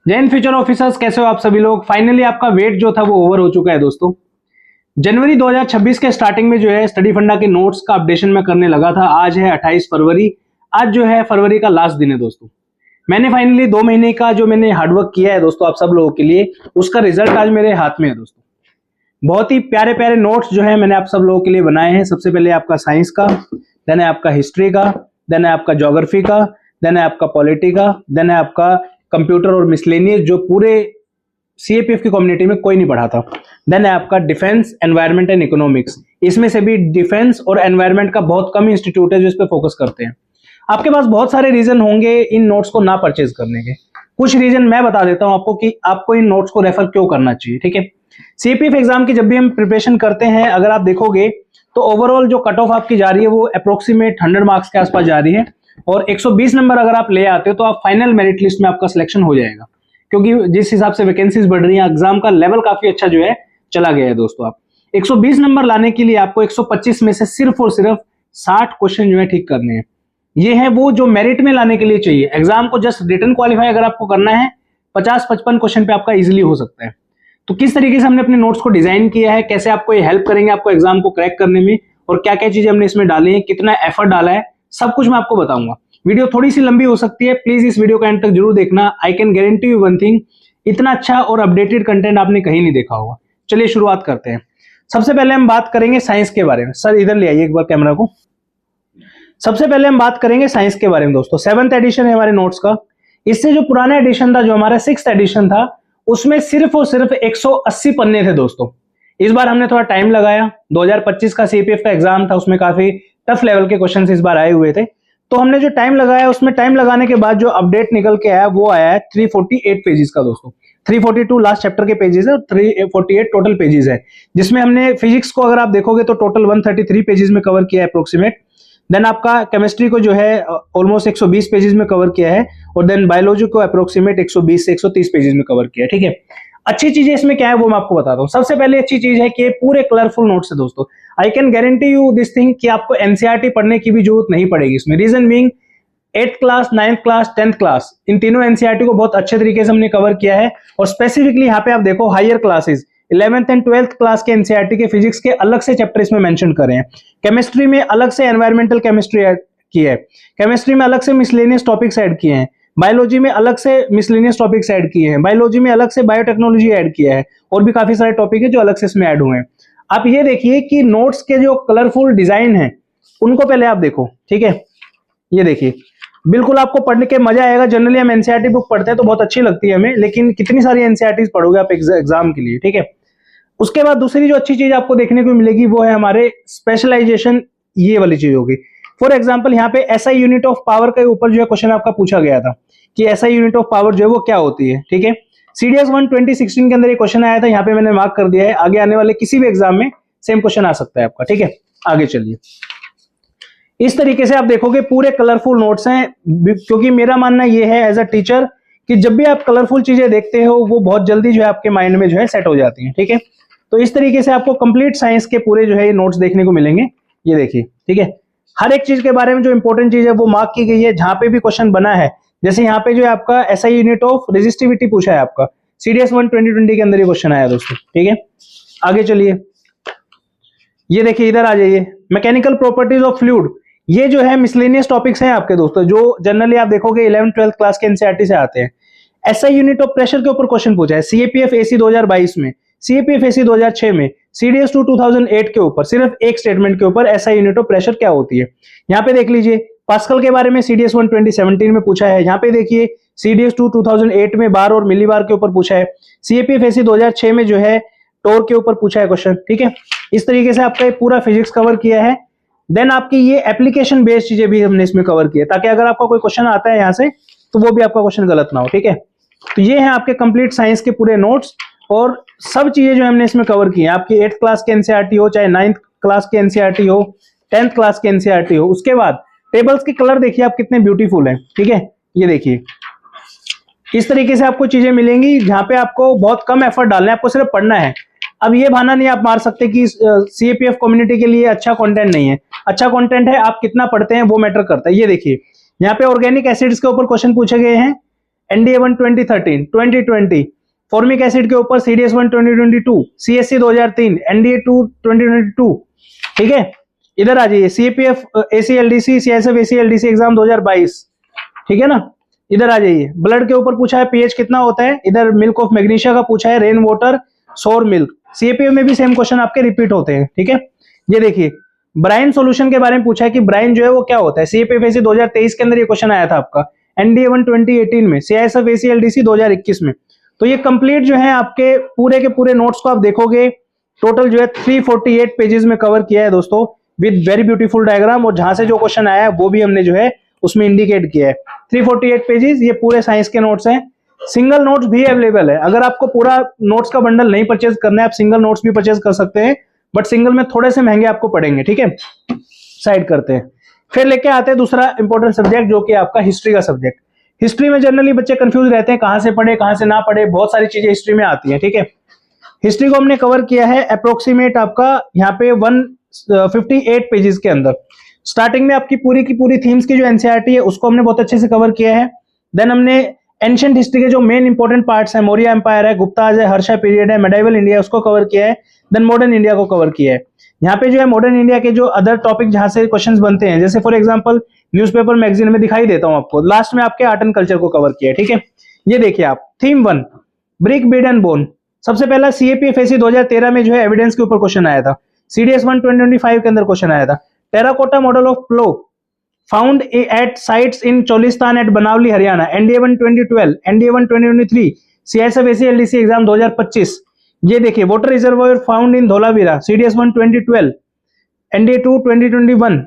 जय Hind future officers, कैसे हो आप सभी लोग। फाइनली आपका वेट जो था वो ओवर हो चुका है दोस्तों। जनवरी 2026 के स्टार्टिंग में जो है स्टडी फंडा के नोट्स का अपडेशन मैं करने लगा था। आज है 28 फरवरी। आज जो है फरवरी का लास्ट दिन है दोस्तों। मैंने फाइनली 2 महीने का जो मैंने हार्डवर्क किया है दोस्तों आप सब लोगों के लिए, उसका रिजल्ट आज मेरे हाथ में है दोस्तों। बहुत ही प्यारे प्यारे नोट्स जो है मैंने आप सब लोगों के लिए बनाए हैं। सबसे पहले आपका साइंस का, देन है आपका हिस्ट्री का, देन है आपका ज्योग्राफी का, देन है आपका पॉलिटी का, देन है आपका कंप्यूटर और मिसलेनियस जो पूरे सीएपीएफ की कम्युनिटी में कोई नहीं पढ़ा था। देन है आपका डिफेंस, एनवायरमेंट एंड इकोनॉमिक्स। इसमें से भी डिफेंस और एनवायरमेंट का बहुत कम इंस्टीट्यूट है जो इस पे फोकस करते हैं। आपके पास बहुत सारे रीजन होंगे इन नोट्स को ना परचेज करने के। कुछ रीजन मैं बता देता हूं आपको कि आपको इन नोट्स को रेफर क्यों करना चाहिए। ठीक है, सीपीएफ एग्जाम की जब भी हम प्रिपरेशन करते हैं, अगर आप देखोगे तो ओवरऑल जो कट ऑफ आपकी जा रही है वो अप्रोक्सीमेट 100 मार्क्स के आसपास जा रही है, और 120 नंबर अगर आप ले आते हो तो आप फाइनल मेरिट लिस्ट में आपका सिलेक्शन हो जाएगा। क्योंकि जिस हिसाब से वैकेंसीज बढ़ रही हैं, एग्जाम का लेवल काफी अच्छा जो है चला गया है दोस्तों। आप 120 नंबर लाने के लिए आपको 125 में से सिर्फ और सिर्फ 60 क्वेश्चन जो है ठीक करने हैं। ये है वो जो मेरिट में लाने के लिए चाहिए। एग्जाम को जस्ट रिटन क्वालिफाई अगर आपको करना है, 50-55 क्वेश्चन पे आपका इजीली हो सकता है। तो किस तरीके से हमने अपने नोट्स को डिजाइन किया है, कैसे आपको ये हेल्प करेंगे आपको एग्जाम को क्रैक करने में, और क्या क्या चीजें हमने इसमें डाली है, कितना एफर्ट डाला है, सब कुछ मैं आपको बताऊंगा। वीडियो थोड़ी सी लंबी हो सकती है, प्लीज इस वीडियो का एंड तक जरूर देखना। I can guarantee you one thing, इतना अच्छा और अपडेटेड कंटेंट आपने कहीं नहीं देखा होगा। चलिए शुरुआत करते हैं। सबसे पहले हम बात करेंगे साइंस के बारे में। सर इधर ले आइए एक बार कैमरा को। सबसे पहले हम बात करेंगे साइंस के बारे में दोस्तों। 7th एडिशन है हमारे नोट्स का। इससे जो पुराना एडिशन था, जो हमारा 6th एडिशन था, उसमें सिर्फ और सिर्फ 180 पन्ने थे दोस्तों। इस बार हमने थोड़ा टाइम लगाया। 2025 का सीपीएफ का एग्जाम था, उसमें काफी टफ लेवल के क्वेश्चन इस बार आए हुए थे। तो हमने जो टाइम लगाया, उसमें टाइम लगाने के बाद जो अपडेट निकल के आया वो आया है 348 पेजेस का दोस्तों। 342 लास्ट चैप्टर के पेजेस है और 348 टोटल पेजेस है, जिसमें हमने फिजिक्स को अगर आप देखोगे तो टोटल 133 पेजेस में कवर किया है अप्रोक्सीमेट। देन आपका केमिस्ट्री को जो है ऑलमोस्ट 120 पेजेस में कवर किया है, और देन बायोलॉजी को अप्रोक्सीमेट 120 से 130 पेजेस में कवर किया है। ठीक है, अच्छी चीजें इसमें क्या है वो मैं आपको बताता हूँ। सबसे पहले अच्छी चीज है कि ये पूरे कलरफुल नोट्स है दोस्तों। I can guarantee you this thing कि आपको एनसीईआरटी पढ़ने की भी जरूरत नहीं पड़ेगी इसमें। Reason being 8th class, 9th class, 10th class, इन तीनों एनसीईआरटी को बहुत अच्छे तरीके से हमने कवर किया है। और स्पेसिफिकली यहाँ पे आप देखो higher classes 11th and 12th class के एनसीईआरटी के फिजिक्स के अलग से चैप्टर इसमें मेंशन करे हैं। केमिस्ट्री में अलग से एनवायरमेंटल केमिस्ट्री ऐड की है। केमिस्ट्री में अलग से मिसलेनियस टॉपिक्स ऐड किए हैं। बायोलॉजी में अलग से मिसलेनियस टॉपिक्स ऐड किए हैं। बायोलॉजी में अलग से बायोटेक्नोलॉजी ऐड किया है, और भी काफी सारे टॉपिक है जो अलग से इसमें ऐड हुए हैं। आप ये देखिए कि नोट्स के जो कलरफुल डिजाइन है उनको पहले आप देखो। ठीक है, ये देखिए, बिल्कुल आपको पढ़ने के मजा आएगा। जनरली हम एनसीईआरटी बुक पढ़ते हैं तो बहुत अच्छी लगती है हमें, लेकिन कितनी सारी एनसीईआरटी पढ़ोगे आप एग्जाम के लिए। ठीक है, उसके बाद दूसरी जो अच्छी चीज आपको देखने को मिलेगी वो है हमारे स्पेशलाइजेशन। ये वाली चीज होगी। फॉर एग्जांपल यहाँ पे एसआई यूनिट ऑफ पावर के ऊपर जो है क्वेश्चन आपका पूछा गया था कि एसआई यूनिट ऑफ पावर जो है वो क्या होती है। ठीक है, सीडीएस 1 2016 के अंदर ये क्वेश्चन आया था, यहाँ पे मैंने मार्क कर दिया है। आगे आने वाले किसी भी एग्जाम में सेम क्वेश्चन आ सकता है आपका। ठीक है, आगे चलिए। इस तरीके से आप देखोगे पूरे कलरफुल नोट्स हैं, क्योंकि मेरा मानना ये है एज अ टीचर कि जब भी आप कलरफुल चीजें देखते हो वो बहुत जल्दी जो है आपके माइंड में जो है सेट हो जाती हैं। ठीक है, तो इस तरीके से आपको कंप्लीट साइंस के पूरे जो है ये नोट्स देखने को मिलेंगे। ये देखिए, ठीक है, हर एक चीज के बारे में जो इंपॉर्टेंट चीज है वो मार्क की गई है। जहां पे भी क्वेश्चन बना है, जैसे यहाँ पे जो है आपका एसआई यूनिट ऑफ रेजिस्टिविटी पूछा है आपका, सीडीएस 1 2020 के अंदर ये क्वेश्चन आया दोस्तों। ठीक है, आगे चलिए। ये देखिए, इधर आ जाइए, मैकेनिकल प्रॉपर्टीज ऑफ फ्लूइड। ये जो है मिसलेनियस टॉपिक्स हैं आपके दोस्तों, जो जनरली आप देखोगे 11th 12th क्लास के एनसीईआरटी से आते हैं। एसआई यूनिट ऑफ प्रेशर के ऊपर क्वेश्चन पूछा है सीएपीएफ एसी 2022 में, सीएपीएफ एसी 2006 में, सीडीएस 2 2008 के ऊपर सिर्फ एक स्टेटमेंट के ऊपर एसआई यूनिट ऑफ प्रेशर क्या होती है। यहाँ पे देख लीजिए, पास्कल के बारे में सीडीएस 1 2017 में पूछा है। यहाँ पे देखिए सीडीएस 2 2008 में बार और मिलीबार के ऊपर पूछा है। सीएपीएफ एसी 2006 में जो है टोर के ऊपर पूछा है क्वेश्चन। ठीक है, इस तरीके से आपका पूरा फिजिक्स कवर किया है। देन आपकी ये एप्लीकेशन बेस्ड चीजें भी हमने इसमें कवर की है, ताकि अगर आपका कोई क्वेश्चन आता है यहाँ से तो वो भी आपका क्वेश्चन गलत ना हो। ठीक है, तो ये है आपके कंप्लीट साइंस के पूरे नोट्स, और सब चीजें जो हमने इसमें कवर की है। आपकी 8th क्लास के एनसीईआरटी हो, चाहे 9th क्लास के एनसीईआरटी हो, 10th क्लास के एनसीईआरटी हो। उसके बाद टेबल्स के कलर देखिए आप कितने ब्यूटीफुल है। ठीक है, ये देखिए, इस तरीके से आपको चीजें मिलेंगी जहां पे आपको बहुत कम एफर्ट डालना है, आपको सिर्फ पढ़ना है। अब ये बहाना नहीं आप मार सकते कि सीएपीएफ कम्युनिटी के लिए अच्छा कंटेंट नहीं है। अच्छा कंटेंट है, आप कितना पढ़ते हैं वो मैटर करता है। ये देखिए, यहाँ पे ऑर्गेनिक एसिड्स के ऊपर क्वेश्चन पूछे गए हैं, NDA1 2013, 2020, फॉर्मिक एसिड के ऊपर CDS1 2022, CSC 2003, NDA2 2022, ठीक है। इधर आ जाइए CAPF ACLDC CSF ACLDC exam 2022, ठीक है ना। इधर आ जाइए, ब्लड के ऊपर पूछा है पीएच कितना होता है, इधर मिल्क ऑफ मैग्नीशिया का पूछा है, रेन वाटर, सोर मिल्क। CAPF में भी सेम क्वेश्चन आपके रिपीट होते हैं, ठीक है। ये देखिए ब्राइन सॉल्यूशन के बारे में पूछा है कि ब्राइन जो है वो क्या होता है। CAPF AC 2023 के अंदर ये क्वेश्चन आया था आपका, NDA1 2018 में, CISF ACLDC 2021 में। तो ये कंप्लीट जो है आपके पूरे के पूरे नोट्स को आप देखोगे, टोटल जो है 348 पेजेस में कवर किया है दोस्तों, विद वेरी ब्यूटीफुल डायग्राम, और जहां से जो क्वेश्चन आया है वो भी हमने जो है उसमें इंडिकेट किया है। 348 पेजेस, ये पूरे साइंस के नोट्स हैं। सिंगल नोट्स भी अवेलेबल है, अगर आपको पूरा नोट्स का बंडल नहीं परचेज करना है, आप सिंगल नोट्स भी परचेज कर सकते हैं, बट सिंगल में थोड़े से महंगे आपको पड़ेंगे, ठीक है। साइड करते हैं, फिर लेके आते हैं दूसरा इंपॉर्टेंट सब्जेक्ट जो कि आपका हिस्ट्री का सब्जेक्ट। हिस्ट्री में जनरली बच्चे कंफ्यूज रहते हैं, कहां से पढ़े कहां से ना पढ़े, बहुत सारी चीजें हिस्ट्री में आती है, ठीक है। हिस्ट्री को हमने कवर किया है अप्रोक्सीमेट आपका यहाँ पे 158 पेजेस के अंदर। स्टार्टिंग में आपकी पूरी की पूरी थीम्स की जो एनसीईआरटी है उसको हमने बहुत अच्छे से कवर किया है। देन हमने एंशिएंट हिस्ट्री के जो मेन इंपॉर्टेंट पार्ट्स है, मौर्य एम्पायर है, गुप्ताज है, हर्षा पीरियड है, मेडाइवल इंडिया, उसको कवर किया है। देन मॉडर्न इंडिया को कवर किया है। यहाँ पे जो है मॉडर्न इंडिया के जो अदर टॉपिक जहां से क्वेश्चंस बनते हैं, जैसे फॉर एग्जांपल न्यूज़पेपर मैगजीन में दिखाई देता हूं आपको, लास्ट में आपके आर्ट एंड कल्चर को कवर किया है, ठीक है। ये देखिए आप, theme 1 brick Beed and bone. सबसे पहला CAPF AC 2013 में जो है एविडेंस के ऊपर क्वेश्चन आया था। CDS1 2025 के अंदर क्वेश्चन आया था। Terracotta model of plough found at sites in Cholistan at Banawali Haryana, NDA1 2012, NDA1 2023, CISF ACLDC exam 2025। ये देखिए water reservoir found in Dholavira, CDS1 2012, NDA2 2021।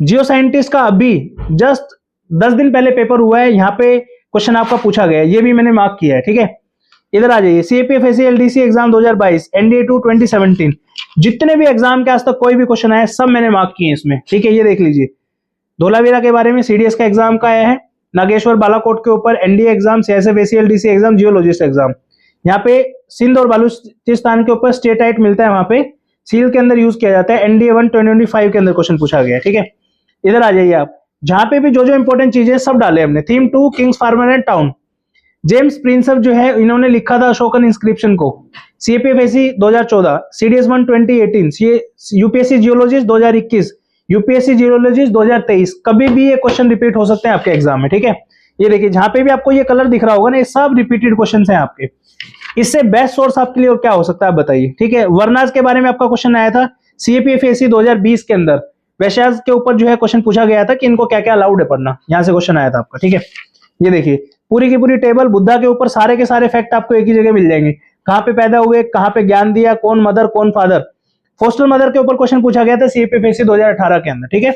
Geoscientist का अभी जस्ट 10 दिन पहले पेपर हुआ है, यहाँ पे क्वेश्चन आपका पूछा गया है, ये भी मैंने मार्क किया है, ठीक है। इधर आ जाइए CAPF ACLDC एग्जाम 2022, NDA2 2017। जितने भी एग्जाम के आज तक कोई भी क्वेश्चन आया सब मैंने मार्क किए इसमें, ठीक है। ये देख लीजिए धोलावीरा के बारे में CDS का एग्जाम का आया है, नागेश्वर बालाकोट के ऊपर NDA exam, CISF ACLDC exam, geologist exam. यहाँ पे सिंध और बलूचिस्तान के ऊपर स्टेटाइट मिलता है, वहां पे सील के अंदर यूज किया जाता है, NDA1 2025 के अंदर क्वेश्चन पूछा गया है, ठीक है। इधर आ जाइए आप, जहां पे भी जो जो इंपॉर्टेंट चीजें सब डाले हमने। Theme 2 kings farmer and town, James Prinsep जो है इन्होंने लिखा था अशोकन इंस्क्रिप्शन को। CAPF AC 2014, CDS1 2018, UPSC geologist 2021, UPSC geologist 2023। कभी भी ये क्वेश्चन रिपीट हो सकते हैं आपके एग्जाम में, ठीक है। ये देखिए जहां पे भी आपको ये कलर दिख रहा होगा ना, ये सब रिपीटेड क्वेश्चन हैं आपके। इससे बेस्ट सोर्स आपके लिए और क्या हो सकता है आप बताइए, ठीक है। वर्नाज के बारे में आपका क्वेश्चन आया था CAPF AC 2020 के अंदर, वैश्याज के ऊपर जो है क्वेश्चन पूछा गया था कि इनको क्या क्या अलाउड है पढ़ना, यहां से क्वेश्चन आया था आपका, ठीक है। ये देखिए पूरी की पूरी टेबल, बुद्धा के ऊपर सारे के सारे फैक्ट आपको एक ही जगह मिल जाएंगे, कहां पे पैदा हुए, कहां पे ज्ञान दिया, कौन मदर कौन फादर। फोस्टर मदर के ऊपर क्वेश्चन पूछा गया था CAPF AC 2018 के अंदर, ठीक है।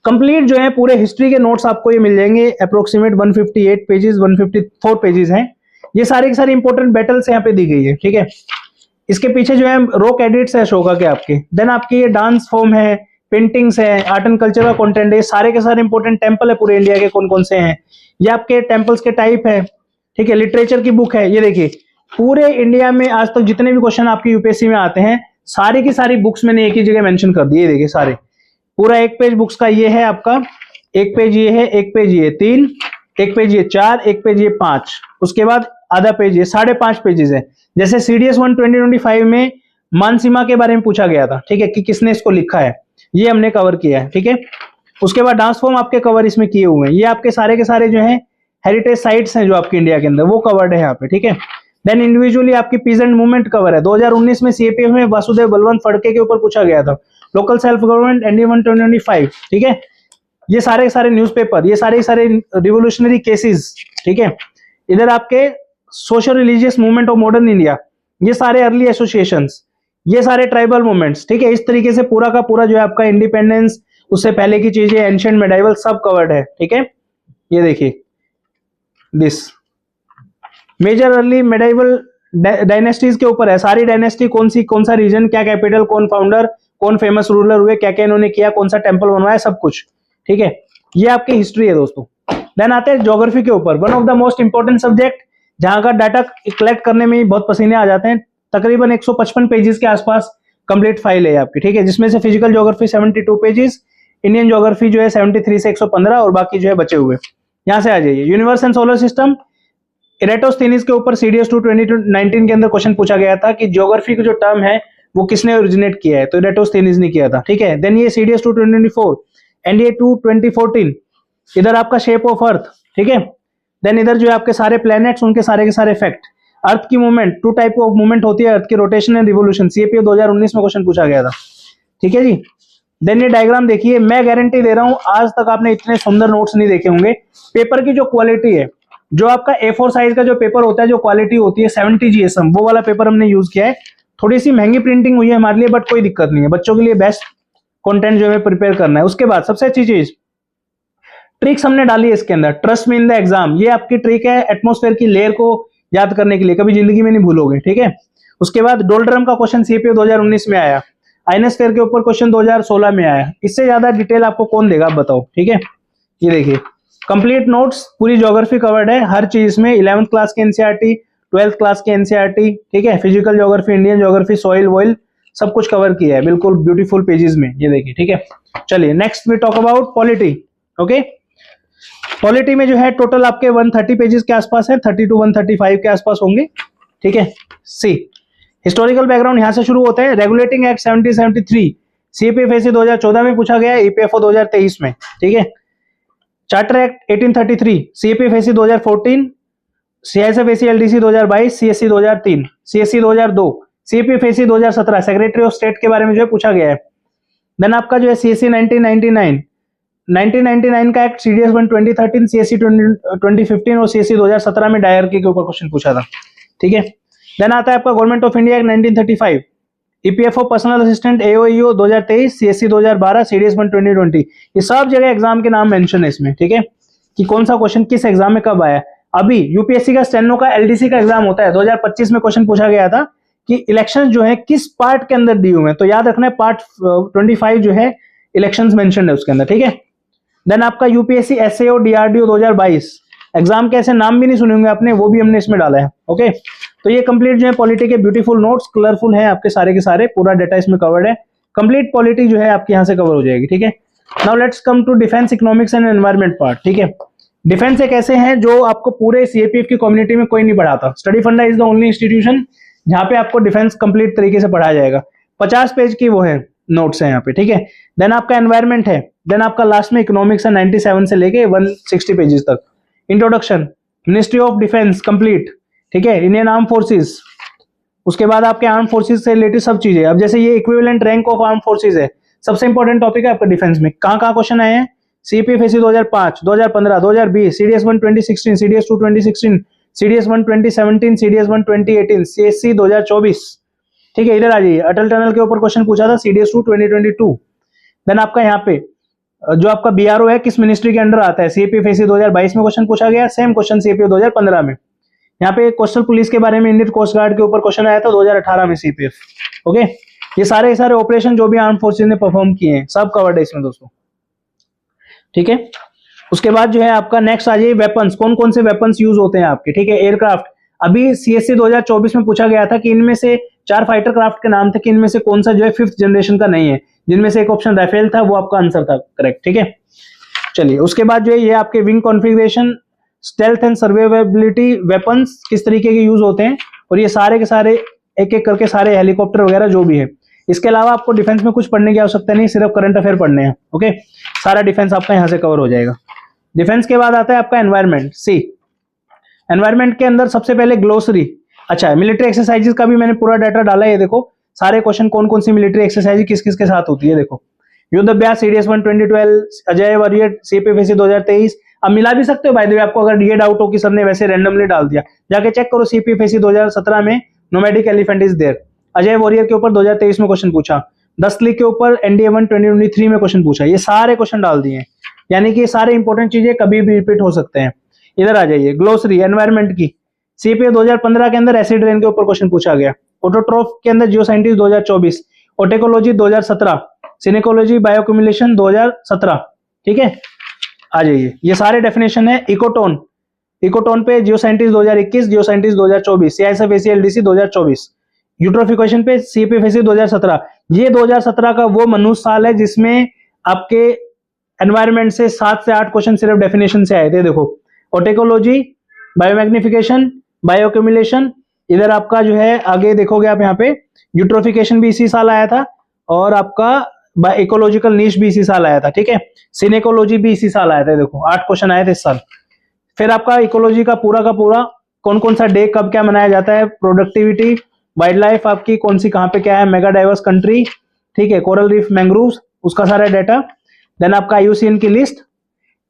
कंप्लीट जो है पूरे हिस्ट्री के नोट्स आपको ये मिल जाएंगे, अप्रोक्सीमेट 158 पेजेस, 154 पेजेस हैं। ये सारी की सारी इंपॉर्टेंट बैटल्स यहाँ पे दी गई है, ठीक है। इसके पीछे जो है रॉक एडिट्स है अशोका के आपके। देन आपके ये डांस फॉर्म है, पेंटिंग्स है, आर्ट एंड कल्चर का कंटेंट है, सारे के सारे इंपॉर्टेंट टेंपल है पूरे इंडिया के, कौन कौन से हैं, ये आपके टेंपल्स के टाइप है, ठीक है। लिटरेचर की बुक है, ये देखिए पूरे इंडिया में आज तक जितने भी क्वेश्चन आपके UPSC में आते हैं सारी की सारी बुक्स मैंने एक ही जगह मेंशन कर दी है, देखिए सारे, पूरा एक पेज बुक्स का ये है आपका, एक पेज ये है, एक पेज ये 3, एक पेज ये 4, एक पेज ये 5, उसके बाद आधा पेज ये 5.5 पेजेस है। जैसे CDS1 2025 में मानसीमा के बारे में पूछा गया था, ठीक है, कि किसने इसको लिखा है, ये हमने कवर किया है, ठीक है। उसके बाद डांस फॉर्म आपके कवर इसमें किए हुए हैं, ये आपके सारे के सारे जो है हेरिटेज साइट्स हैं जो आपके इंडिया के अंदर, वो कवर्ड है यहाँ पे, ठीक है। देन इंडिविजुअली आपकी पीजेंट मूवमेंट कवर है। 2019 में CAPF में वासुदेव बलवंत फड़के के ऊपर पूछा गया था, लोकल सेल्फ गवर्नमेंट, NDA1 2025, ठीक है। ये सारे के सारे न्यूज़पेपर, ये सारे सारे रिवोल्यूशनरी केसेस, ठीक है। इधर आपके social religious movement of modern India, ये सारे अर्ली एसोसिएशंस, ये सारे ट्राइबल मूवमेंट्स, ठीक है। इस तरीके से पूरा का पूरा जो है आपका इंडिपेंडेंस, उससे पहले की चीजें, एंशिएंट मेडाइवल, सब कवर्ड है, ठीक है। ये देखिए this major early medieval dynasties के ऊपर है, सारी डायनेस्टी कौन सी, कौन सा रीजन, क्या कैपिटल, कौन फाउंडर, कौन फेमस रूलर हुए, क्या क्या इन्होंने किया, कौन सा टेंपल बनवाया, सब कुछ, ठीक है। ये आपकी हिस्ट्री है दोस्तों। देन आते हैं ज्योग्राफी के ऊपर, one of the most important subject, जहां का डाटा कलेक्ट करने में बहुत पसीने आ जाते हैं। तकरीबन 155 पेजेस के आसपास कंप्लीट फाइल है आपकी, ठीक है, जिसमें से physical geography 72 pages, Indian geography जो है 73 से 115, और बाकी जो है बचे हुए, यहां से आ जाइए, यूनिवर्स एंड सोलर सिस्टम, इरेटोस्थेनीज के ऊपर CDS 2 2019 के अंदर क्वेश्चन पूछा गया था कि ज्योग्राफी का जो टर्म है वो किसने ओरिजिनेट किया है, तो इरेटोस्थेनीज ने किया था, ठीक है। देन ये CDS 2 2024, NDA 2 2014, इधर आपका शेप ऑफ अर्थ, ठीक है। देन इधर जो है आपके सारे प्लैनेट्स, उनके सारे के सारे फैक्ट, अर्थ की मूवमेंट, 2 टाइप ऑफ मूवमेंट होती है, अर्थ की रोटेशन एंड रिवोल्यूशन, CAPF 2019 में क्वेश्चन पूछा गया था, ठीक है जी। देन ये डायग्राम देखिए, मैं गारंटी दे रहा हूं आज तक आपने इतने सुंदर नोट्स नहीं देखे होंगे। पेपर की जो क्वालिटी है, जो आपका A4 साइज का जो पेपर होता है, जो क्वालिटी होती है 70 GSM, वो वाला पेपर हमने यूज किया है। थोड़ी सी महंगी प्रिंटिंग हुई है हमारे लिए, बट कोई दिक्कत नहीं है, बच्चों के लिए बेस्ट कंटेंट जो है प्रिपेयर करना है। उसके बाद सबसे अच्छी चीज, ट्रिक्स हमने डाली है इसके अंदर, trust me in the exam, ये आपकी ट्रिक है एटमॉस्फेयर की लेयर को याद करने के लिए, कभी जिंदगी में नहीं भूलोगे, ठीक है। उसके बाद डोल्ड्रम का क्वेश्चन CAPF 2019 में आया, आइनोस्फेयर के ऊपर क्वेश्चन 2016 में आया, इससे ज्यादा डिटेल आपको कौन देगा आप बताओ, ठीक है। ये देखिए कंप्लीट नोट्स, पूरी ज्योग्राफी कवर्ड है, हर चीज में 11th क्लास के NCERT, 12th क्लास के NCERT, ठीक है, physical geography, Indian geography, soil voile, सब कुछ कवर किया है, बिल्कुल ब्यूटीफुल पेजेस में, ये देखिए, ठीक है। चलिए next we talk about polity, okay. Polity में जो है टोटल आपके 130 पेजेस के आसपास है, 30 to 135 के आसपास होंगे, ठीक है। सी हिस्टोरिकल बैकग्राउंड यहां से शुरू होता है, रेगुलेटिंग एक्ट 1773 CAPF 2014 में पूछा गया, EPFO 2023 में, ठीक है। Charter act 1833, CAPF 2014, CISF LDC 2022, CSC 2003, CSC 2002, CAPF 2017 secretary of state के बारे में जो है पूछा गया है। देन आपका जो है CSC 1999 का एक्ट, CDS 1 2013, CSC 2015 और CSC 2017 में डायरकी के ऊपर क्वेश्चन पूछा था, ठीक है। देन आता है आपका government of India act 1935, EPFO personal assistant AOEO 2023, CSC 2012, CDS 1 2020, ये सब जगह एग्जाम के नाम मेंशन है इसमें, ठीक है, कि कौन सा क्वेश्चन किस एग्जाम में कब आया। अभी यूपीएससी का स्टेनो का LDC का एग्जाम होता है, 2025 में क्वेश्चन पूछा गया था कि इलेक्शन जो है किस पार्ट के अंदर दी हुए हैं, तो याद रखना है पार्ट 25 जो है इलेक्शंस मेंशन है उसके अंदर, ठीक है। देन आपका यूपीएससी SAO DRDO 2022 एग्जाम के ऐसे नाम भी नहीं सुनेंगे आपने, वो भी हमने इसमें डाला है, ओके। तो ये कंप्लीट जो है पॉलिटी के ब्यूटीफुल नोट्स, कलरफुल है आपके सारे के सारे, पूरा डाटा इसमें कवर्ड है, कंप्लीट पॉलिटी जो है आपके यहाँ से कवर हो जाएगी, ठीक है। Now let's come to defence, economics and environment part, ठीक है। डिफेंस एक ऐसे हैं जो आपको पूरे CAPF की कम्युनिटी में कोई नहीं पढ़ाता, स्टडी फंडा इज द ओनली इंस्टीट्यूशन जहां पे आपको डिफेंस कंप्लीट तरीके से पढ़ाया जाएगा, 50 पेज की वो है नोट्स है यहाँ पे, ठीक है। देन आपका एनवायरमेंट है, देन आपका लास्ट में इकोनॉमिक्स है 97 से लेके 160 पेजेस तक। Introduction, ministry of defence complete, ठीक है, इंडियन आर्म फोर्सेस, उसके बाद आपके आर्म फोर्सेस से रिलेटेड सब चीजें। अब जैसे ये equivalent rank of arm forces है, सबसे इंपॉर्टेंट टॉपिक है आपका डिफेंस में, कहाँ क्वेश्चन आए हैं, CAPF 2005, 2015, 2020, CDS 1 2016, CDS 2 2016, CDS 1 2017, CDS 1 2018, CSC 2024, ठीक है। इधर आ जाइए, अटल टनल के ऊपर क्वेश्चन पूछा था, CDS 2 2022। देन आपका यहाँ पे जो आपका BRO है किस मिनिस्ट्री के अंडर आता है, CAPF 2022 में क्वेश्चन पूछा गया, सेम क्वेश्चन CAPF 2015 में। यहाँ पे कोस्टल पुलिस के बारे में, इंडियन कोस्ट गार्ड के ऊपर क्वेश्चन आया था 2018 में CAPF, ओके। ये सारे ऑपरेशन जो भी आर्म फोर्सेज ने परफॉर्म किए हैं सब कवर्ड है इसमें दोस्तों, ठीक है। उसके बाद जो है आपका नेक्स्ट आ जाइए, वेपन्स, कौन कौन से वेपन्स यूज होते हैं आपके, ठीक है। एयरक्राफ्ट, अभी CSC 2024 में पूछा गया था कि इनमें से 4 फाइटर क्राफ्ट के नाम थे कि इनमें से कौन सा जो है 5th जनरेशन का नहीं है, जिनमें से एक ऑप्शन राफेल था, वो आपका आंसर था करेक्ट, ठीक है। चलिए उसके बाद जो है ये आपके wing configuration, stealth and survivability weapons किस तरीके के यूज होते हैं, और ये सारे के सारे एक एक करके सारे हेलीकॉप्टर वगैरह जो भी है। इसके अलावा आपको डिफेंस में कुछ पढ़ने की आवश्यकता नहीं, सिर्फ करंट अफेयर पढ़ने हैं, ओके। सारा डिफेंस आपका यहाँ से कवर हो जाएगा। डिफेंस के बाद आता है आपका एनवायरमेंट, सी एनवायरमेंट के अंदर सबसे पहले ग्लोसरी, अच्छा मिलिट्री एक्सरसाइजेस का भी मैंने पूरा डाटा डाला है, ये देखो सारे क्वेश्चन कौन कौन सी मिलिट्री एक्सरसाइज किस किस के साथ होती है, देखो युद्ध अभ्यास CDS 1 2012, अजय वॉरियर CAPF 2023। अब मिला भी सकते हो भाई, आपको अगर ये डाउट हो कि सर ने वैसे रैंडमली डाल दिया, जाके चेक करो CAPF 2017 में nomadic elephant is there, Ajay Warrior के ऊपर 2023 में क्वेश्चन पूछा, दस्तली के ऊपर NDA 1 2023 में क्वेश्चन पूछा, ये सारे क्वेश्चन डाल दिए हैं, यानी कि सारे इंपॉर्टेंट चीजें कभी भी रिपीट हो सकते हैं। इधर आ जाइए ग्लोसरी एनवायरमेंट की, CAPF 2015 के अंदर एसिड रेन के ऊपर क्वेश्चन पूछा गया, ऑटोट्रॉफ के अंदर जियो साइंटिस्ट 2024, ओटेकोलॉजी 2017, सिनेकोलॉजी बायोक्यूमुलेशन 2017, ठीक है। आ जाइए, ये सारे डेफिनेशन है। इकोटोन, इकोटोन पे जियो साइंटिस्ट 2021, जियो साइंटिस्ट 2024, CISF ACLDC 2024, यूट्रोफिकेशन पे CAPF 2017। ये 2017 का वो मनुष्य साल है जिसमें आपके एनवायरमेंट से 7 से 8 क्वेश्चन सिर्फ डेफिनेशन से आए थे। देखो ऑटेकोलॉजी, बायोमैग्निफिकेशन, बायोअक्यूमुलेशन, इधर आपका जो है आगे देखोगे आप यहाँ पे यूट्रोफिकेशन भी इसी साल आया था, और आपका इकोलॉजिकल नीश भी इसी साल आया था। ठीक है, सिनेकोलॉजी भी इसी साल आया था। देखो 8 क्वेश्चन आए थे इस साल। फिर आपका इकोलॉजी का पूरा कौन कौन सा डे कब क्या मनाया जाता है, प्रोडक्टिविटी, वाइल्ड लाइफ आपकी कौन सी कहाँ पे क्या है, मेगा डाइवर्स कंट्री, ठीक है, कोरल रीफ, मैंग्रोव्स, उसका सारा डाटा। देन आपका IUCN की list,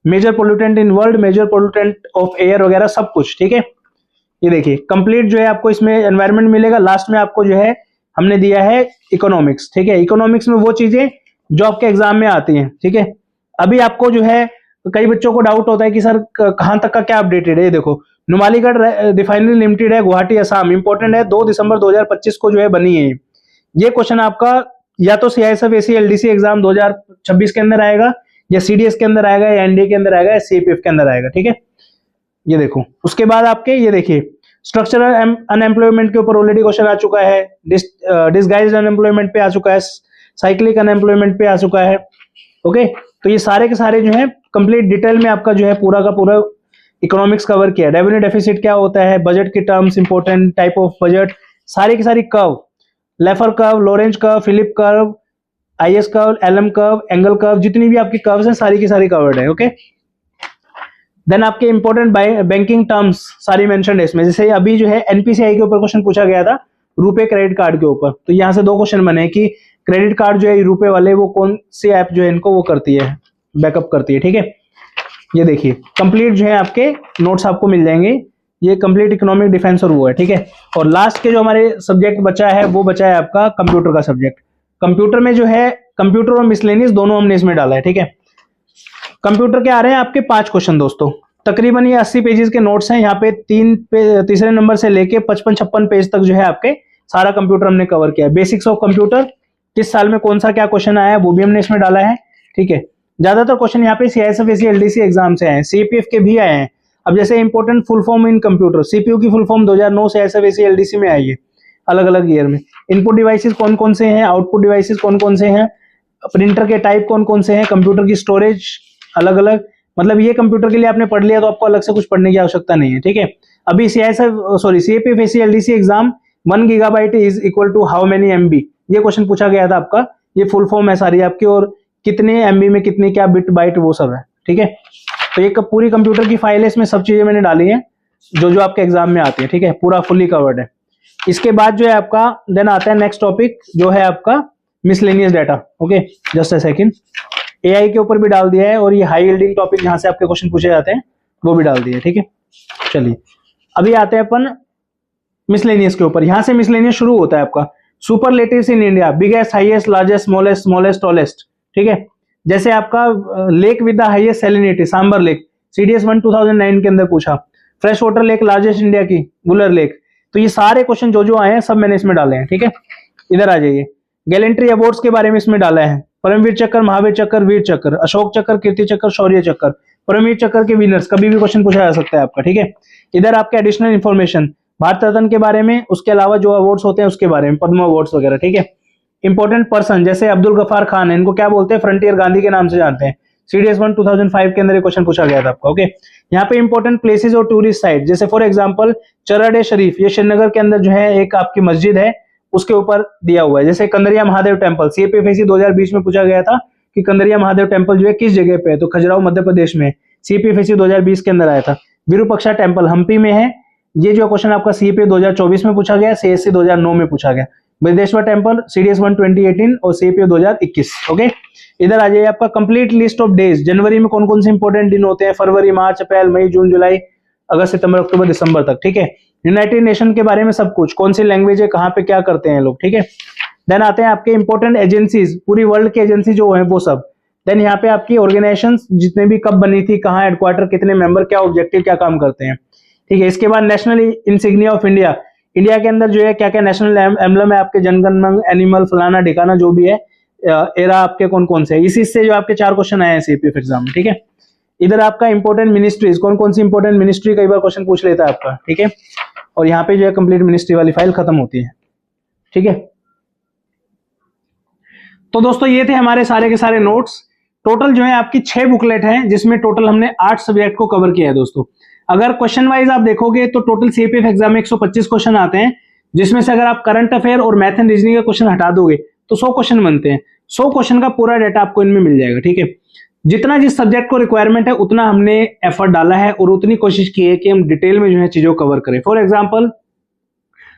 major pollutant in world, major pollutant of air वगैरह सब कुछ। ठीक है, ये देखिए कंप्लीट जो है आपको इसमें एनवायरनमेंट मिलेगा। लास्ट में आपको जो है हमने दिया है इकोनॉमिक्स। ठीक है, इकोनॉमिक्स में वो चीजें जो आपके एग्जाम में आती हैं। ठीक है, अभी आपको जो है कई बच्चों को डाउट होता है कि सर कहां तक का क्या अपडेटेड है। ये देखो नुमालीगढ़ रिफाइनरी लिमिटेड है, गुवाहाटी असम, इंपॉर्टेंट है, 2 दिसंबर 2025 को जो है बनी है। ये क्वेश्चन आपका या तो CISF AC LDC एग्जाम 2026 के अंदर आएगा, या CDS के अंदर आएगा, या NDA के अंदर आएगा, या CPF के अंदर आएगा। ठीक है, ये देखो उसके बाद आपके ये देखिए स्ट्रक्चरल अनएम्प्लॉयमेंट के ऊपर ऑलरेडी क्वेश्चन आ चुका है, डिसगाइज्ड अनएम्प्लॉयमेंट पे आ चुका है, साइक्लिक अनएम्प्लॉयमेंट पे आ चुका है। ओके, तो ये सारे के सारे जो है कंप्लीट डिटेल में आपका जो है पूरा का पूरा इकोनॉमिक्स कवर किया। रेवेन्यू डेफिसिट क्या होता है, बजट की terms, important type of budget, सारी की सारी curve, Laffer curve, Lorenz curve, Philip curve, IS curve, LM curve, Engel curve, जितनी भी आपकी कर्व्स हैं सारी की सारी कवर्ड है। ओके, देन आपके इंपॉर्टेंट बैंकिंग टर्म्स सारी मेंशन है इसमें। जैसे अभी जो है NPCI के ऊपर क्वेश्चन पूछा गया था रुपे क्रेडिट कार्ड के ऊपर, तो यहाँ से 2 क्वेश्चन बने कि क्रेडिट कार्ड जो है रुपे वाले वो कौन सी ऐप जो है इनको वो करती है, बैकअप करती है। ठीक है, ये देखिए कंप्लीट जो है आपके नोट्स आपको मिल जाएंगे। ये कंप्लीट इकोनॉमिक डिफेंस और वो है। ठीक है, और लास्ट के जो हमारे सब्जेक्ट बचा है वो बचा है आपका कंप्यूटर का सब्जेक्ट। कंप्यूटर में जो है कंप्यूटर और मिसलेनियस दोनों हमने इसमें डाला है। ठीक है, कंप्यूटर के आ रहे हैं आपके 5 क्वेश्चन दोस्तों, तकरीबन ये 80 पेजेस के नोट्स हैं। यहाँ पे तीसरे नंबर से लेके 55-56 पेज तक जो है आपके सारा कंप्यूटर हमने कवर किया है। बेसिक्स ऑफ कंप्यूटर, किस साल में कौन सा क्या क्वेश्चन आया है वो भी हमने इसमें डाला है। ठीक है, ज्यादातर क्वेश्चन यहाँ पे CISF AC LDC एग्जाम से आए हैं, CPF के भी आए हैं। अब जैसे important full form in computer, CPU की full form 2009 CISF AC LDC में आई है, अलग अलग ईयर में। इनपुट डिवाइसेस कौन कौन से हैं, आउटपुट डिवाइसेस कौन कौन से हैं, प्रिंटर के टाइप कौन कौन से हैं, कंप्यूटर की स्टोरेज अलग अलग, मतलब ये कंप्यूटर के लिए आपने पढ़ लिया तो आपको अलग से कुछ पढ़ने की आवश्यकता नहीं है। ठीक है, अभी CPF AC LDC exam 1 GB is equal to how many MB, ये क्वेश्चन पूछा गया था आपका। ये फुल फॉर्म है सारी आपकी, और कितने MB में कितने क्या बिट बाइट वो सब है। ठीक है, तो ये पूरी कंप्यूटर की फाइल है, इसमें सब चीजें मैंने डाली हैं जो जो आपके एग्जाम में आती है। ठीक है, पूरा फुली कवर्ड है। इसके बाद जो है आपका देन आता है नेक्स्ट टॉपिक जो है आपका miscellaneous data. Okay, just a second, AI के ऊपर भी डाल दिया है, और ये हाई यील्डिंग टॉपिक जहां से आपके क्वेश्चन पूछे जाते हैं वो भी डाल दिए। ठीक है, चलिए अभी आते हैं अपन मिसलेनियस के ऊपर। यहां से मिसलेनियस शुरू होता है आपका superlatives in India, biggest, highest, largest, smallest, smallest, tallest. ठीक है, जैसे आपका lake with the highest salinity, Sambhar lake, CDS 1 2009 के अंदर पूछा। Fresh water lake largest India की, वुलर लेक। तो ये सारे क्वेश्चन जो जो आए हैं सब मैंने इसमें डाले हैं। ठीक है, इधर आ जाइए, गैलेंट्री अवार्ड्स के बारे में इसमें डाला है, परमवीर चक्र, महावीर चक्र, वीर चक्र, अशोक चक्र, कीर्ति चक्र, शौर्य चक्र, परमवीर चक्र के विनर्स, कभी भी क्वेश्चन पूछा जा सकता है आपका। ठीक है, इधर आपके एडिशनल इन्फॉर्मेशन भारत रत्न के बारे में, उसके अलावा जो अवार्ड्स होते हैं उसके बारे में, पद्म अवार्ड्स वगैरह। ठीक है, इंपॉर्टेंट पर्सन जैसे अब्दुल गफार खान है, इनको क्या बोलते हैं, फ्रंटियर गांधी के नाम से जानते हैं। CDS 1 2005 के अंदर ये क्वेश्चन पूछा गया था आपका। ओके, यहाँ पे इंपॉर्टेंट प्लेसेस और टूरिस्ट साइट, जैसे फॉर एग्जांपल चरड़ शरीफ, ये श्रीनगर के अंदर जो है एक आपकी मस्जिद है, उसके ऊपर दिया हुआ है। जैसे Kandariya Mahadev temple, CPF AC 2020 में पूछा गया था कि कंदरिया महादेव टेम्पल जो है किस जगह पे है, तो खजुराहो मध्य प्रदेश में, CPF AC 2020 के अंदर आया था। विरूपक्षा टेम्पल हम्पी में है, ये जो क्वेश्चन आपका CPF 2024 में पूछा गया, CSC 2009 में पूछा गया। बृहदेश्वर टेम्पल, CDS 1 2018 और CPF 2021। ओके, इधर आ जाइए आपका कंप्लीट लिस्ट ऑफ डेज, जनवरी में कौन कौन से इंपॉर्टेंट दिन होते हैं, फरवरी, मार्च, अप्रैल, मई, जून, जुलाई, अगस्त, सितंबर, अक्टूबर, दिसंबर तक। ठीक है, यूनाइटेड नेशन के बारे में सब कुछ, कौन सी लैंग्वेज है, कहाँ पे क्या करते हैं लोग। ठीक है, देन आते हैं आपके इंपॉर्टेंट एजेंसीज, पूरी वर्ल्ड की एजेंसी जो है वो सब। देन यहाँ पे आपकी ऑर्गेनाइजेशंस जितने भी कब बनी थी, कहाँ हेडक्वार्टर, कितने मेंबर, क्या ऑब्जेक्टिव, क्या काम करते हैं। ठीक है, इसके बाद national insignia of India, India के अंदर जो है क्या क्या नेशनल एम्बलम है आपके, जनगण मन, एनिमल, फलाना ढिकाना जो भी है, एरा आपके कौन कौन से, इसी से जो आपके 4 क्वेश्चन आए हैं CPF एग्जाम में। ठीक है, इधर आपका इंपॉर्टेंट मिनिस्ट्रीज, कौन कौन सी इंपॉर्टेंट मिनिस्ट्री, कई बार क्वेश्चन पूछ लेता है आपका। ठीक है, और यहाँ पे जो है कंप्लीट मिनिस्ट्री वाली फाइल खत्म होती है। ठीक है, तो दोस्तों ये थे हमारे सारे के सारे नोट्स। टोटल जो है आपकी 6 बुकलेट है, जिसमें टोटल हमने 8 सब्जेक्ट को कवर किया है दोस्तों। अगर क्वेश्चन वाइज आप देखोगे तो टोटल सीपीएफ एग्जाम में 125 क्वेश्चन आते हैं, जिसमें से अगर आप करंट अफेयर और मैथ एंड रीजनिंग का क्वेश्चन हटा दोगे तो 100 क्वेश्चन बनते हैं। 100 क्वेश्चन का पूरा डाटा आपको इनमें मिल जाएगा, ठीक है। जितना जिस सब्जेक्ट को रिक्वायरमेंट है उतना हमने एफर्ट डाला है और उतनी कोशिश की है कि हम डिटेल में जो है चीजों को कवर करें। फॉर एग्जाम्पल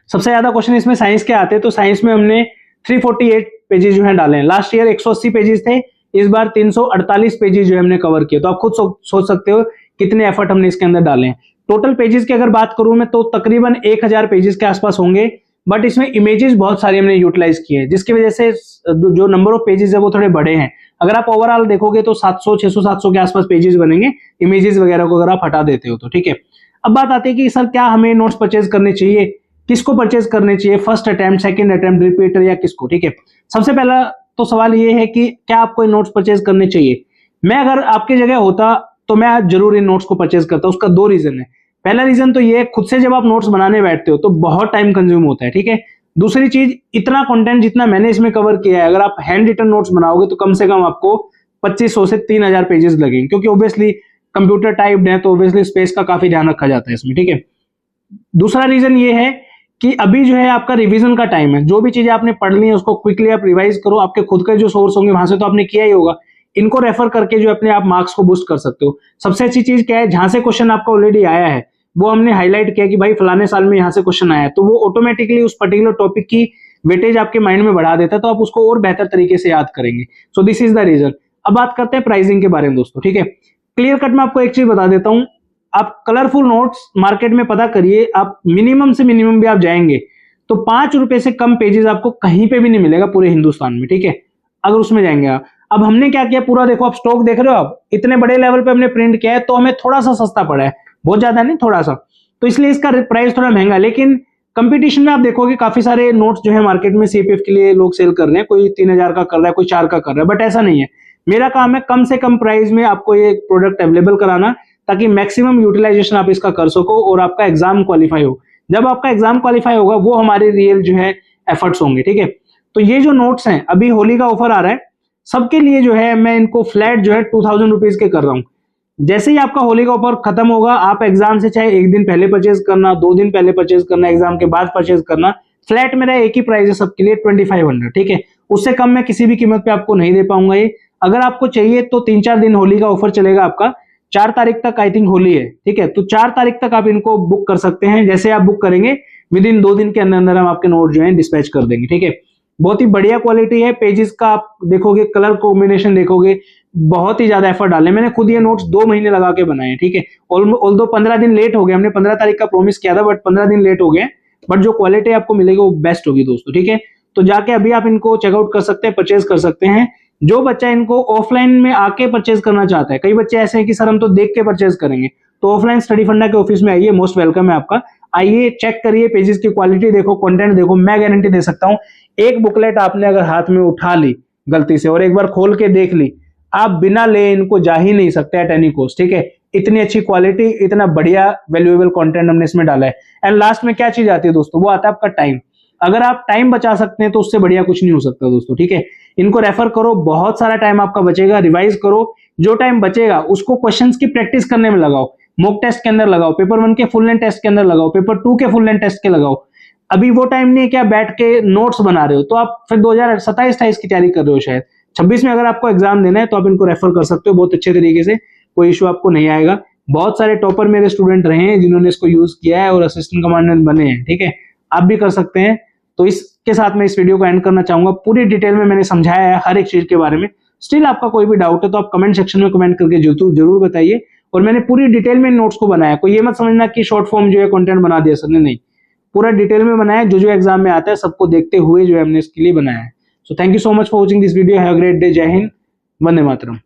सबसे ज्यादा क्वेश्चन इसमें साइंस के आते हैं, तो साइंस में हमने 348 पेजेस जो है डाले हैं। लास्ट ईयर 180 पेजेस थे, इस बार 348 पेजेस जो है हमने कवर किए। तो आप खुद सोच सकते हो कितने एफर्ट हमने इसके अंदर डाले हैं। टोटल पेजेस की अगर बात करूं मैं तो तकरीबन 1000 पेजेस के आसपास होंगे, बट इसमें इमेजेस बहुत सारी हमने यूटिलाइज किए हैं, जिसकी वजह से जो नंबर ऑफ पेजेस है वो थोड़े बड़े हैं। अगर आप ओवरऑल देखोगे तो 700 600 700 के आसपास पेजेस बनेंगे इमेजेस वगैरह को अगर आप हटा देते हो तो, ठीक है। अब बात आती है कि सर क्या हमें नोट्स परचेज करने चाहिए, किसको परचेज करने चाहिए, first attempt, second attempt, repeater या किसको, ठीक है। सबसे पहला तो सवाल ये है कि क्या आपको नोट्स परचेज करने चाहिए। मैं अगर आपकी जगह होता तो मैं जरूर इन नोट्स को परचेज करता। उसका 2 रीजन है। पहला रीजन तो ये है, खुद से जब आप नोट्स बनाने बैठते हो तो बहुत टाइम कंज्यूम होता है, ठीक है। दूसरी चीज, इतना कंटेंट जितना मैंने इसमें कवर किया है, अगर आप हैंड रिटन नोट्स बनाओगे तो कम से कम आपको 2500 से 3000 पेजेस लगेंगे, क्योंकि ऑब्वियसली कंप्यूटर टाइप्ड है तो ऑब्वियसली स्पेस का काफी ध्यान रखा जाता है इसमें, ठीक है। दूसरा रीजन ये है कि अभी जो है आपका रिवीजन का टाइम है। जो भी चीजें आपने पढ़ ली है उसको क्विकली आप रिवाइज करो। आपके खुद के जो सोर्स होंगे वहां से तो आपने किया ही होगा, इनको रेफर करके जो अपने आप मार्क्स को बूस्ट कर सकते हो। सबसे अच्छी चीज क्या है, जहां से क्वेश्चन आपका ऑलरेडी आया है वो हमने हाईलाइट किया कि भाई फलाने साल में यहाँ से क्वेश्चन आया है, तो वो ऑटोमेटिकली उस पर्टिकुलर टॉपिक की वेटेज आपके माइंड में बढ़ा देता है, तो आप उसको और बेहतर तरीके से याद करेंगे। So this is the reason. अब बात करते हैं प्राइसिंग के बारे में दोस्तों, ठीक है। क्लियर कट में आपको एक चीज बता देता हूं, आप कलरफुल नोट्स मार्केट में पता करिए, आप मिनिमम से मिनिमम भी आप जाएंगे तो 5 रुपए से कम पेजेस आपको कहीं पे भी नहीं मिलेगा पूरे हिंदुस्तान में, ठीक है, अगर उसमें जाएंगे आप। अब हमने क्या किया, पूरा देखो आप स्टॉक देख रहे हो, आप इतने बड़े लेवल पे हमने प्रिंट किया है तो हमें थोड़ा सा सस्ता पड़ा है, बहुत ज्यादा नहीं, थोड़ा सा, तो इसलिए इसका प्राइस थोड़ा महंगा। लेकिन कंपटीशन में आप देखोगे काफी सारे नोट्स जो है मार्केट में सीपीएफ के लिए लोग सेल कर रहे हैं, कोई 3000 का कर रहा है, कोई 4 का कर रहा है, बट ऐसा नहीं है। मेरा काम है कम से कम प्राइस में आपको ये प्रोडक्ट अवेलेबल कराना, ताकि मैक्सिमम यूटिलाइजेशन आप इसका कर सको और आपका एग्जाम क्वालिफाई हो। जब आपका एग्जाम क्वालिफाई होगा वो हमारे रियल जो है एफर्ट्स होंगे, ठीक है। तो ये जो नोट्स हैं, अभी होली का ऑफर आ रहा है सबके लिए, जो है मैं इनको फ्लैट जो है 2000 रुपीज के कर रहा हूं। जैसे ही आपका होली का ऑफर खत्म होगा, आप एग्जाम से चाहे 1 दिन पहले परचेज करना, 2 दिन पहले परचेज करना, एग्जाम के बाद परचेज करना, फ्लैट मेरा एक ही प्राइस है सबके लिए 2500, ठीक है। उससे कम मैं किसी भी कीमत पे आपको नहीं दे पाऊंगा ये। अगर आपको चाहिए तो 3-4 दिन होली का ऑफर चलेगा आपका, 4 तारीख तक आई थिंक होली है, ठीक है। तो 4 तारीख तक आप इनको बुक कर सकते हैं। जैसे आप बुक करेंगे विद इन 2 दिन के अंदर अंदर हम आपके नोट जो है डिस्पैच कर देंगे, ठीक है। बहुत ही बढ़िया क्वालिटी है, पेजेस का आप देखोगे, कलर कॉम्बिनेशन देखोगे, बहुत ही ज्यादा एफर्ट डाले। मैंने खुद ये नोट्स 2 महीने लगा के बनाए हैं, ठीक है। ऑल्दो 15 दिन लेट हो गए, हमने 15 तारीख का प्रॉमिस किया था बट 15 दिन लेट हो गए, बट जो क्वालिटी आपको मिलेगी वो बेस्ट होगी दोस्तों, ठीक है। तो जाके अभी आप इनको चेकआउट कर सकते हैं, परचेज कर सकते हैं। जो बच्चा इनको ऑफलाइन में आके परचेज करना चाहता है, कई बच्चे ऐसे हैं कि सर हम तो देख के परचेज करेंगे, तो ऑफलाइन स्टडी फंडा के ऑफिस में आइए, मोस्ट वेलकम है आपका। आइए, चेक करिए, पेजेस की क्वालिटी देखो, कंटेंट देखो। मैं गारंटी दे सकता हूं, एक बुकलेट आपने अगर हाथ में उठा ली गलती से और एक बार खोल के देख ली, आप बिना ले इनको जा ही नहीं सकते एट एनी कॉस्ट, ठीक है। इतनी अच्छी क्वालिटी, इतना बढ़िया वैल्यूएबल कंटेंट हमने इसमें डाला है। एंड लास्ट में क्या चीज आती है दोस्तों, वो आता है आपका टाइम। अगर आप टाइम बचा सकते हैं तो उससे बढ़िया कुछ नहीं हो सकता दोस्तों, ठीक है। इनको रेफर करो, बहुत सारा टाइम आपका बचेगा। रिवाइज करो, जो टाइम बचेगा उसको क्वेश्चंस की प्रैक्टिस करने में लगाओ, मॉक टेस्ट के अंदर लगाओ, पेपर 1 के फुल लेंथ टेस्ट के अंदर लगाओ, पेपर 2 के फुल लेंथ टेस्ट के लगाओ। अभी वो टाइम नहीं है कि आप बैठ के नोट्स बना रहे हो, तो आप फिर 2027-28 की तैयारी कर रहे हो, शायद 26 में अगर आपको एग्जाम देना है तो आप इनको रेफर कर सकते हो बहुत अच्छे तरीके से, कोई इशू आपको नहीं आएगा। बहुत सारे टॉपर मेरे स्टूडेंट रहे हैं जिन्होंने इसको यूज किया है और असिस्टेंट कमांडेंट बने हैं, ठीक है। आप भी कर सकते हैं। तो इसके साथ मैं इस वीडियो को एंड करना चाहूंगा। पूरी डिटेल में मैंने समझाया है हर एक चीज के बारे में। स्टिल आपका कोई भी डाउट है तो आप कमेंट सेक्शन में कमेंट करके जरूर बताइए। और मैंने पूरी डिटेल में नोट्स को बनाया, कोई ये मत समझना कि शॉर्ट फॉर्म जो है कंटेंट बना दिया सर ने, नहीं, पूरा डिटेल में बनाया, जो एग्जाम में आता है सबको देखते हुए जो है हमने इसके लिए बनाया है। So thank you so much for watching this video. Have a great day. जय हिंद, वंदे मातरम।